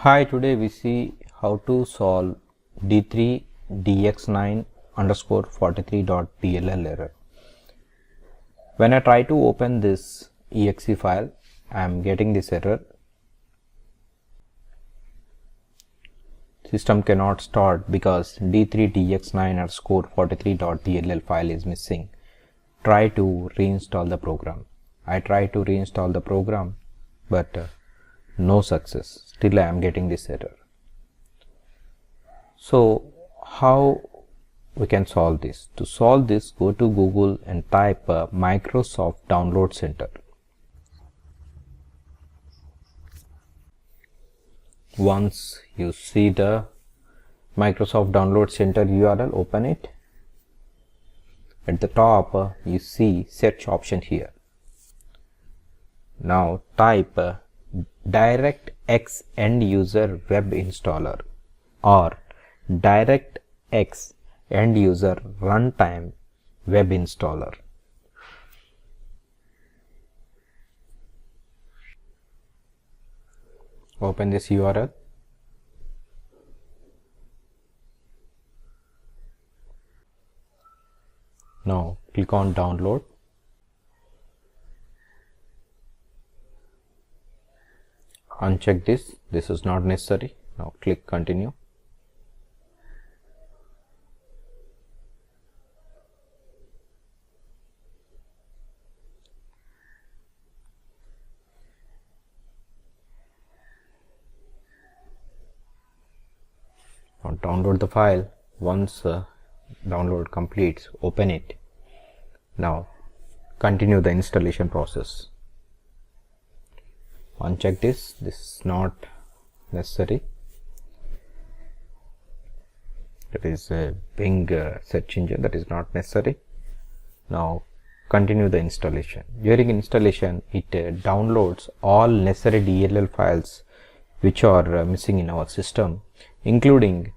Hi, today we see how to solve d3dx9 underscore 43.dll error. When I try to open this exe file, I am getting this error. System cannot start because d3dx9 underscore 43.dll file is missing. Try to reinstall the program. I try to reinstall the program, but no success. Still I am getting this error. So how we can solve this? To solve this, go to Google and type Microsoft Download Center. Once you see the Microsoft Download Center URL, open it. At the top you see search option here. Now type DirectX End User Web Installer or DirectX End User Runtime Web Installer. Open this URL. Now click on download. Uncheck this. This is not necessary. Now click continue. Now download the file. Once download completes, open it. Now continue the installation process. Uncheck this. This is not necessary. That is a Bing search engine. That is not necessary. Now continue the installation. During installation, it downloads all necessary DLL files which are missing in our system, including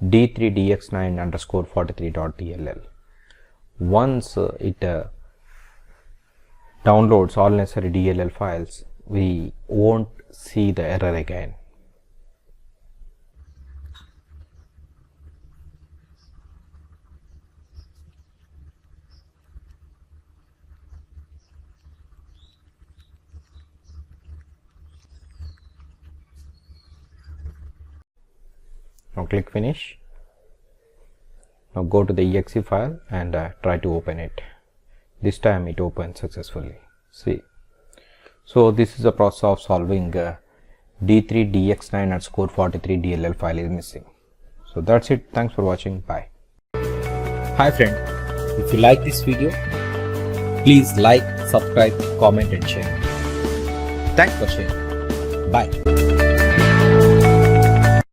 d3dx9 underscore 43.dll. Once it downloads all necessary DLL files, we won't see the error again. Now click finish. Now go to the exe file and try to open it. This time it opens successfully. See. So this is the process of solving d3dx9 underscore 43DLL file is missing. So that's it. Thanks for watching. Bye. Hi friend, if you like this video, please like, subscribe, comment and share. Thanks for sharing. Bye.